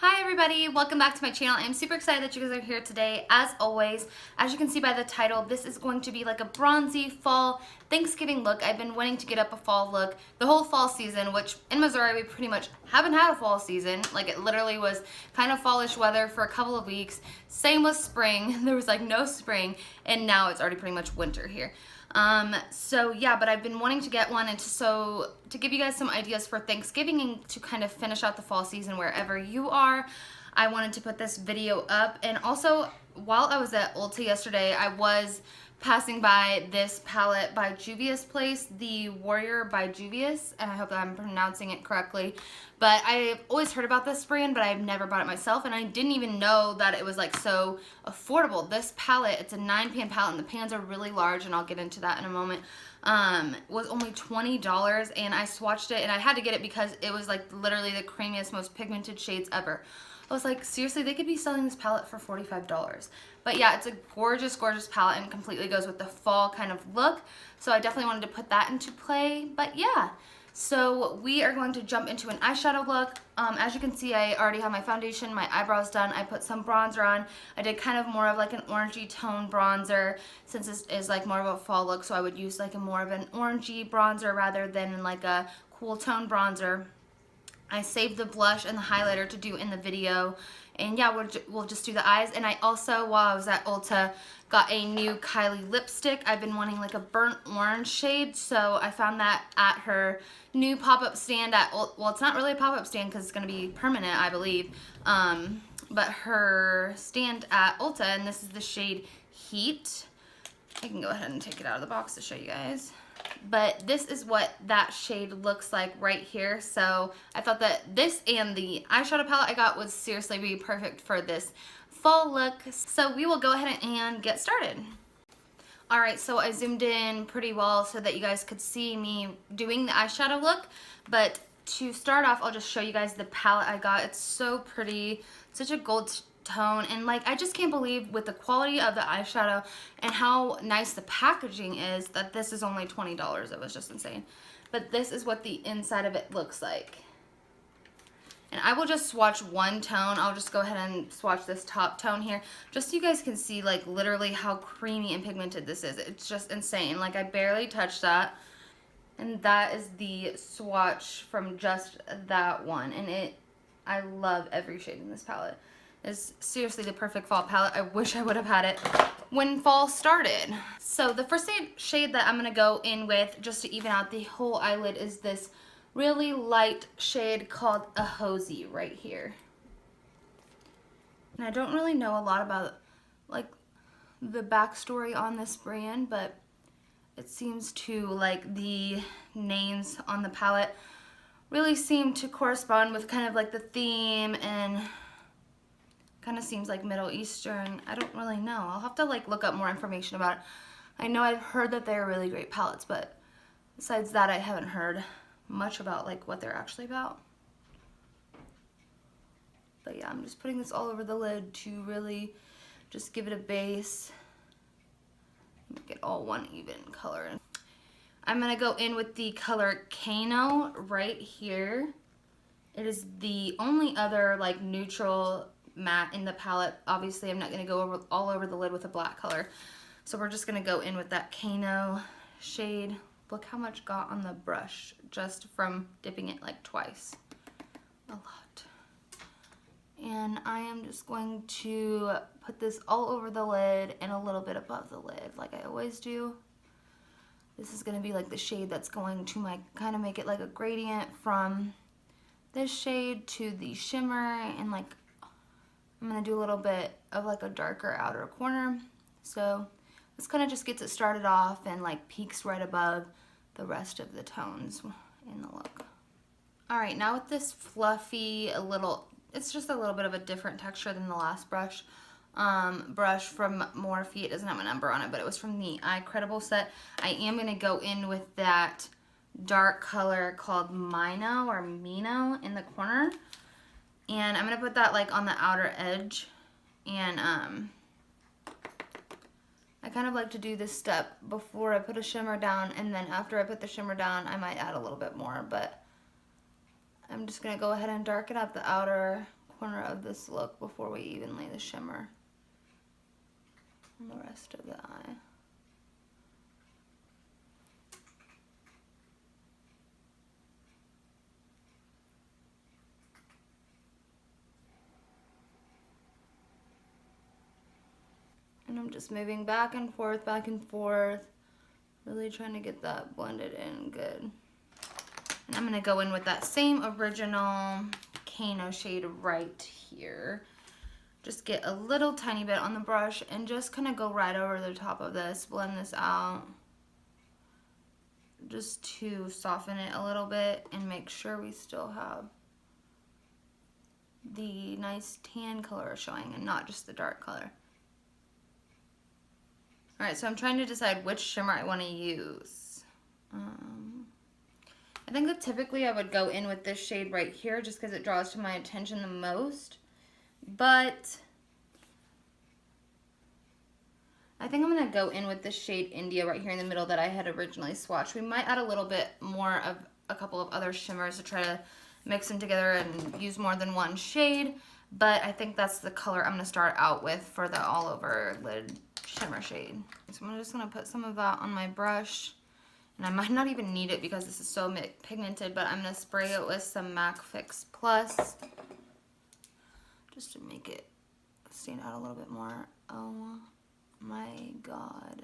Hi everybody, welcome back to my channel. I'm super excited that you guys are here today. As always, as you can see by the title, this is going to be like a bronzy fall Thanksgiving look. I've been wanting to get up a fall look the whole fall season, which in Missouri we pretty much haven't had a fall season. Like it literally was kind of fallish weather for a couple of weeks. Same with spring, there was like no spring, and now it's already pretty much winter here. So yeah, but I've been wanting to get one, and to give you guys some ideas for Thanksgiving and to kind of finish out the fall season wherever you are, I wanted to put this video up. And also, while I was at Ulta yesterday, I was passing by this palette by Juvias Place, the Warrior by Juvias, and I hope that I'm pronouncing it correctly. But I've always heard about this brand, but I've never bought it myself, and I didn't even know that it was like so affordable. This palette, it's a 9-pan palette, and the pans are really large, and I'll get into that in a moment. Was only $20, and I swatched it, and I had to get it because it was like literally the creamiest, most pigmented shades ever. I was like, seriously, they could be selling this palette for $45. But yeah, it's a gorgeous, gorgeous palette and completely goes with the fall kind of look. So I definitely wanted to put that into play. But yeah, so we are going to jump into an eyeshadow look. As you can see, I already have my foundation, my eyebrows done. I put some bronzer on. I did kind of more of like an orangey tone bronzer since this is like more of a fall look. So I would use like a more of an orangey bronzer rather than like a cool tone bronzer. I saved the blush and the highlighter to do in the video, and yeah, we'll just do the eyes. And I also, while I was at Ulta, got a new Kylie lipstick. I've been wanting like a burnt orange shade, so I found that at her new pop-up stand at, well, it's not really a pop-up stand because it's going to be permanent, I believe, but her stand at Ulta, and this is the shade Heat. I can go ahead and take it out of the box to show you guys. But this is what that shade looks like right here. So I thought that this and the eyeshadow palette I got would seriously be perfect for this fall look. So we will go ahead and get started. Alright, so I zoomed in pretty well so that you guys could see me doing the eyeshadow look. But to start off, I'll just show you guys the palette I got. It's so pretty, such a gold tone, and like I just can't believe with the quality of the eyeshadow and how nice the packaging is that this is only $20. It was just insane. But this is what the inside of it looks like, and I will just swatch one tone. I'll just go ahead and swatch this top tone here just so you guys can see like literally how creamy and pigmented this is. It's just insane. Like I barely touched that, and that is the swatch from just that one, and I love every shade in this palette. Is seriously the perfect fall palette. I wish I would have had it when fall started. So the first shade that I'm going to go in with just to even out the whole eyelid is this really light shade called a Hosey right here. And I don't really know a lot about like the backstory on this brand, but it seems to like the names on the palette really seem to correspond with kind of like the theme, and kind of seems like Middle Eastern. I don't really know. I'll have to like look up more information about it. I know I've heard that they're really great palettes, but besides that I haven't heard much about like what they're actually about. But yeah, I'm just putting this all over the lid to really just give it a base, make it all one even color. I'm gonna go in with the color Kano right here. It is the only other like neutral matte in the palette. Obviously I'm not going to go all over the lid with a black color, so we're just going to go in with that Kano shade. Look how much got on the brush just from dipping it like twice. A lot. And I am just going to put this all over the lid and a little bit above the lid like I always do. This is going to be like the shade that's going to kind of make it like a gradient from this shade to the shimmer, and like I'm going to do a little bit of like a darker outer corner. So this kind of just gets it started off and like peaks right above the rest of the tones in the look. Alright, now with this fluffy, it's just a little bit of a different texture than the last brush. Brush from Morphe. It doesn't have a number on it, but it was from the Credible set. I am going to go in with that dark color called Mino in the corner. And I'm going to put that like on the outer edge, and I kind of like to do this step before I put a shimmer down, and then after I put the shimmer down I might add a little bit more, but I'm just going to go ahead and darken up the outer corner of this look before we even lay the shimmer on the rest of the eye. And I'm just moving back and forth, really trying to get that blended in good. And I'm gonna go in with that same original Kano shade right here. Just get a little tiny bit on the brush and just kind of go right over the top of this, blend this out. Just to soften it a little bit and make sure we still have the nice tan color showing and not just the dark color. Alright, so I'm trying to decide which shimmer I want to use. I think that typically I would go in with this shade right here just because it draws to my attention the most. But I think I'm going to go in with this shade India right here in the middle that I had originally swatched. We might add a little bit more of a couple of other shimmers to try to mix them together and use more than one shade. But I think that's the color I'm going to start out with for the all over lid shimmer shade. So I'm just going to put some of that on my brush. And I might not even need it because this is so pigmented, but I'm going to spray it with some MAC Fix Plus just to make it stand out a little bit more. Oh my god,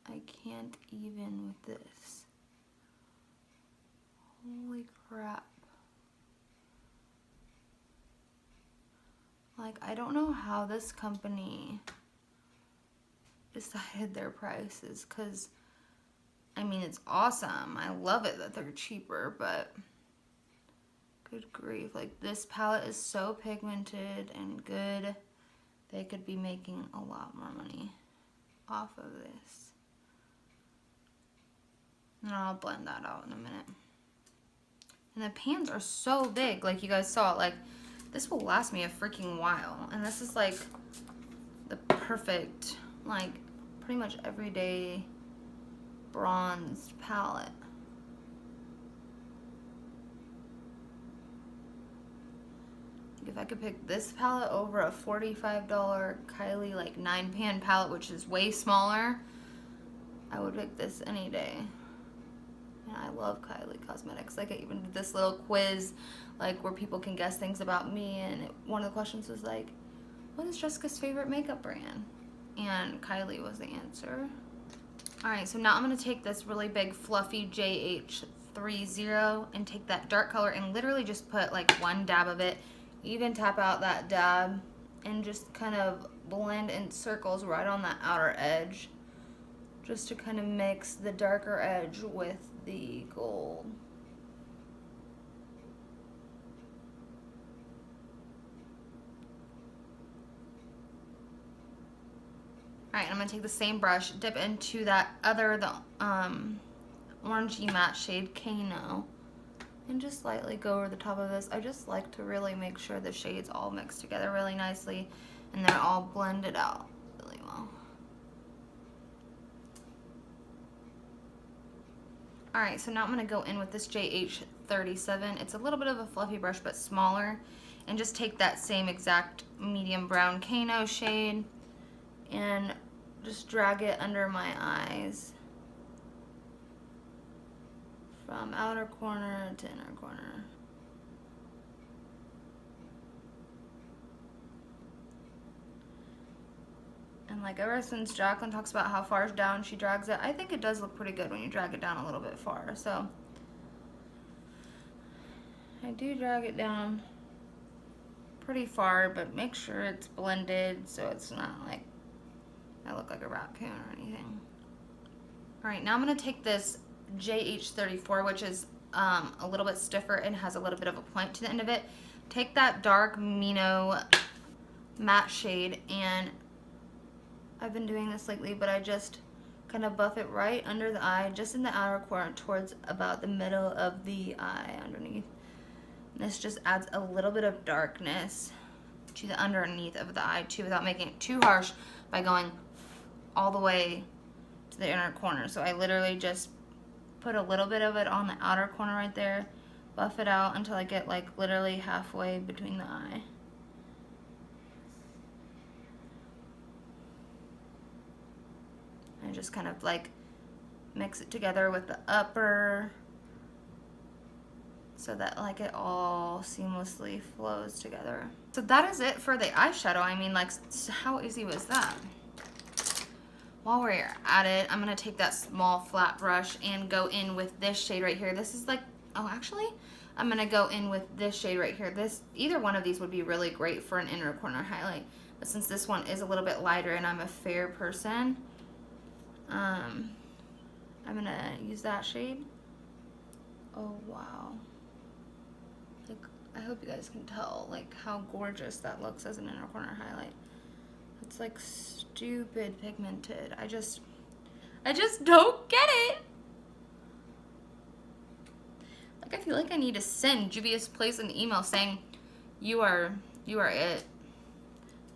I can't even with this. Holy crap. Like, I don't know how this company decided their prices, because I mean, it's awesome. I love it that they're cheaper, but good grief. Like, this palette is so pigmented and good. They could be making a lot more money off of this. And I'll blend that out in a minute. And the pans are so big, like you guys saw. Like, this will last me a freaking while. And this is like the perfect, like, pretty much everyday bronzed palette. If I could pick this palette over a $45 Kylie like 9-pan palette, which is way smaller, I would pick this any day. And I love Kylie Cosmetics. Like, I even did this little quiz, like, where people can guess things about me, and one of the questions was like, what is Jessica's favorite makeup brand? And Kylie was the answer. Alright, so now I'm going to take this really big fluffy JH30 and take that dark color and literally just put like one dab of it, even tap out that dab, and just kind of blend in circles right on that outer edge, just to kind of mix the darker edge with the gold. Alright, I'm going to take the same brush, dip into that other, the orangey matte shade Kano, and just lightly go over the top of this. I just like to really make sure the shades all mix together really nicely and they're all blended out really well. Alright, so now I'm going to go in with this JH37. It's a little bit of a fluffy brush but smaller, and just take that same exact medium brown Kano shade and just drag it under my eyes from outer corner to inner corner. And like, ever since Jacqueline talks about how far down she drags it, I think it does look pretty good when you drag it down a little bit far. So I do drag it down pretty far, but make sure it's blended so it's not like I look like a raccoon or anything. Alright, now I'm going to take this JH34, which is a little bit stiffer and has a little bit of a point to the end of it. Take that dark Mino matte shade, and I've been doing this lately, but I just kind of buff it right under the eye, just in the outer corner towards about the middle of the eye underneath. And this just adds a little bit of darkness to the underneath of the eye too, without making it too harsh by going all the way to the inner corner. So I literally just put a little bit of it on the outer corner right there, buff it out until I get like literally halfway between the eye. just kind of like mix it together with the upper so that like it all seamlessly flows together. So that is it for the eyeshadow. I mean, like, how easy was that? While we're at it, I'm gonna take that small flat brush and go in with this shade right here. This is like, oh, actually, I'm gonna go in with this shade right here. Either one of these would be really great for an inner corner highlight. But since this one is a little bit lighter and I'm a fair person, I'm gonna use that shade. Oh, wow. Like, I hope you guys can tell like how gorgeous that looks as an inner corner highlight. It's like stupid pigmented. I just don't get it. Like, I feel like I need to send Juvia's Place an email saying, you are it.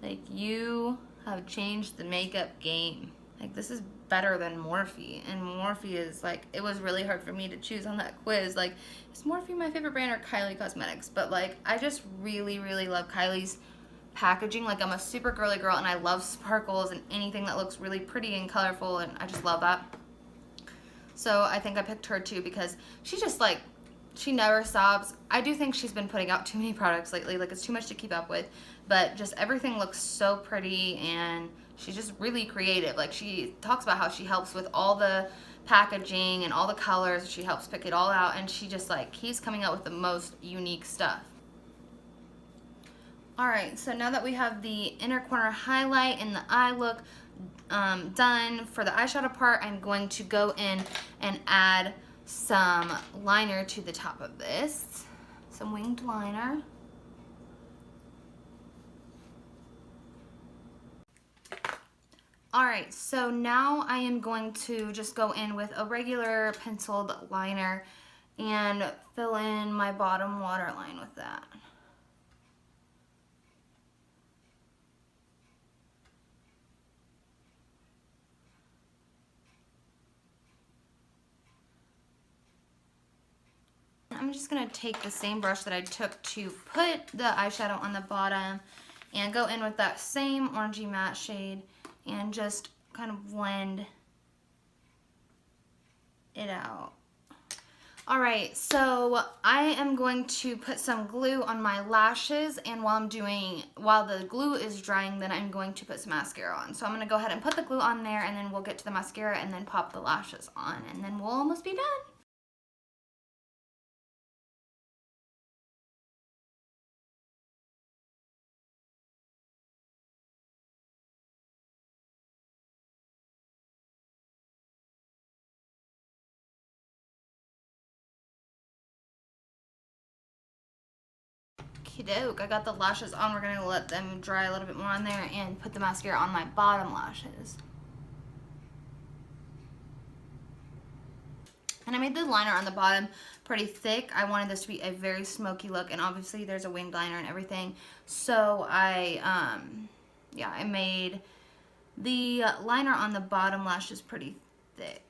Like, you have changed the makeup game. Like, this is better than Morphe, and Morphe is like, it was really hard for me to choose on that quiz. Like, is Morphe my favorite brand or Kylie Cosmetics? But like, I just really, really love Kylie's packaging. Like, I'm a super girly girl and I love sparkles and anything that looks really pretty and colorful, and I just love that. So I think I picked her too because she just like, she never stops. I do think she's been putting out too many products lately. Like, it's too much to keep up with, but just everything looks so pretty and she's just really creative. Like, she talks about how she helps with all the packaging and all the colors. She helps pick it all out, and she just like keeps coming out with the most unique stuff. Alright, so now that we have the inner corner highlight and the eye look done for the eyeshadow part, I'm going to go in and add some liner to the top of this. Some winged liner. Alright, so now I am going to just go in with a regular penciled liner and fill in my bottom waterline with that. I'm just going to take the same brush that I took to put the eyeshadow on the bottom and go in with that same orangey matte shade and just kind of blend it out. Alright, so I am going to put some glue on my lashes, and while the glue is drying, then I'm going to put some mascara on. So I'm going to go ahead and put the glue on there, and then we'll get to the mascara and then pop the lashes on, and then we'll almost be done. Okey-doke, I got the lashes on. We're gonna let them dry a little bit more on there and put the mascara on my bottom lashes. And I made the liner on the bottom pretty thick. I wanted this to be a very smoky look, and obviously there's a winged liner and everything. So I made the liner on the bottom lashes pretty thick.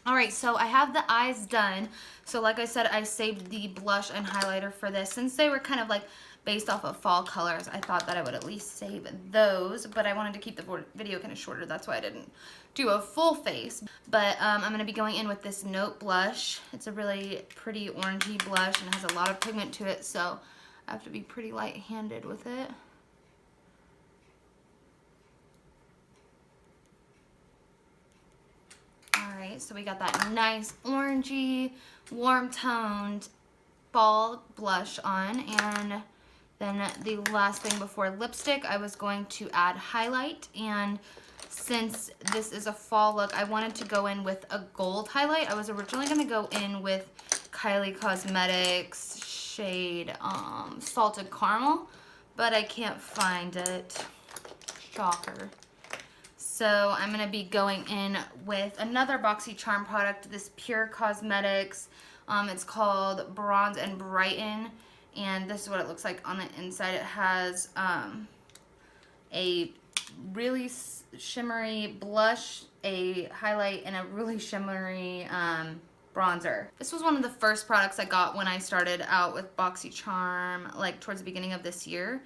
Alright, so I have the eyes done. So like I said, I saved the blush and highlighter for this. Since they were kind of like based off of fall colors, I thought that I would at least save those. But I wanted to keep the video kind of shorter. That's why I didn't do a full face. But I'm going to be going in with this Note blush. It's a really pretty orangey blush and has a lot of pigment to it. So I have to be pretty light-handed with it. Alright, so we got that nice orangey, warm-toned fall blush on, and then the last thing before lipstick, I was going to add highlight, and since this is a fall look, I wanted to go in with a gold highlight. I was originally going to go in with Kylie Cosmetics shade Salted Caramel, but I can't find it. Shocker. So I'm going to be going in with another BoxyCharm product, this Pure Cosmetics. It's called Bronze and Brighten, and this is what it looks like on the inside. It has a really shimmery blush, a highlight, and a really shimmery bronzer. This was one of the first products I got when I started out with BoxyCharm, like towards the beginning of this year.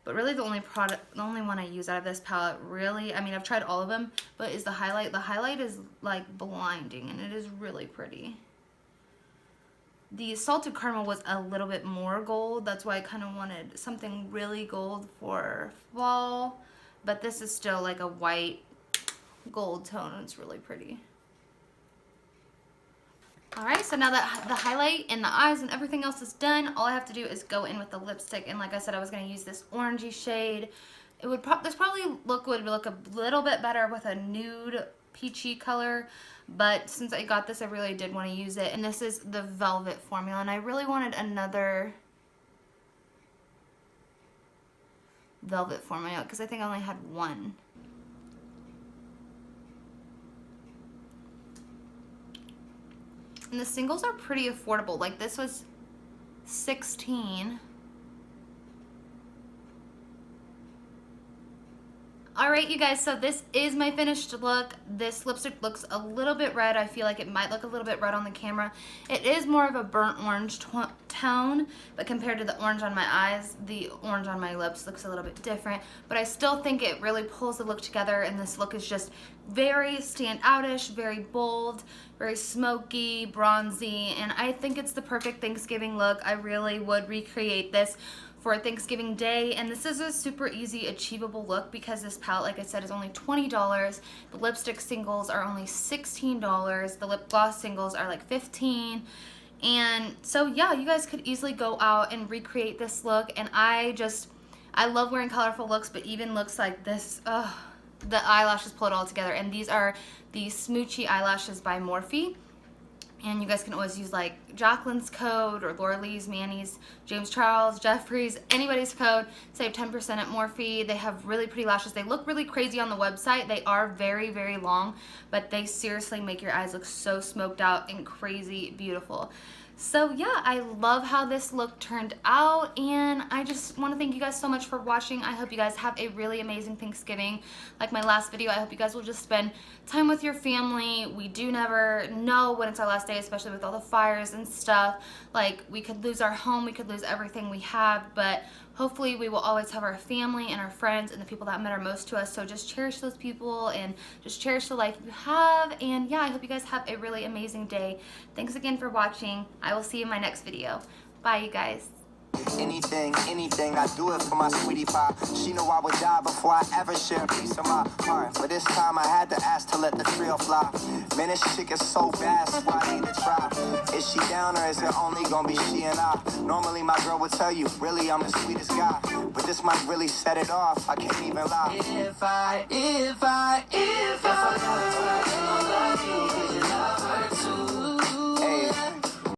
But really the only one I use out of this palette, really, I mean, I've tried all of them, but is the highlight. The highlight is like blinding, and it is really pretty. The Salted Caramel was a little bit more gold. That's why I kind of wanted something really gold for fall. But this is still like a white gold tone, and it's really pretty. Alright, so now that the highlight and the eyes and everything else is done, all I have to do is go in with the lipstick. And like I said, I was going to use this orangey shade. It would would look a little bit better with a nude peachy color, but since I got this, I really did want to use it. And this is the Velvet formula, and I really wanted another Velvet formula because I think I only had one. And the singles are pretty affordable. Like this was $16. Alright, you guys, so this is my finished look. This lipstick looks a little bit red. I feel like it might look a little bit red on the camera. It is more of a burnt orange tone, but compared to the orange on my eyes, the orange on my lips looks a little bit different. But I still think it really pulls the look together, and this look is just very stand-outish, very bold, very smoky, bronzy, and I think it's the perfect Thanksgiving look. I really would recreate this for Thanksgiving Day, and this is a super easy achievable look because this palette, like I said, is only $20. The lipstick singles are only $16. The lip gloss singles are like $15. And so yeah, you guys could easily go out and recreate this look. And I love wearing colorful looks, but even looks like this, the eyelashes pull it all together. And these are the Smoochy eyelashes by Morphe. And you guys can always use like Jacqueline's code or Laura Lee's, Manny's, James Charles, Jeffrey's, anybody's code. Save 10% at Morphe. They have really pretty lashes. They look really crazy on the website. They are very, very long, but they seriously make your eyes look so smoked out and crazy beautiful. So yeah, I love how this look turned out, and I just want to thank you guys so much for watching. I hope you guys have a really amazing Thanksgiving. Like my last video, I hope you guys will just spend time with your family. We do never know when it's our last day, especially with all the fires and stuff. Like, we could lose our home, we could lose everything we have, but hopefully we will always have our family and our friends and the people that matter most to us. So just cherish those people and just cherish the life you have. And yeah, I hope you guys have a really amazing day. Thanks again for watching. I will see you in my next video. Bye, you guys. Anything, I do it for my sweetie pie. She know I would die before I ever share a piece of my heart. But this time I had to ask to let the trio fly. Man, this chick is so bad, so I need to try. Is she down or is it only gonna be she and I? Normally my girl would tell you, really I'm the sweetest guy. But this might really set it off, I can't even lie. If I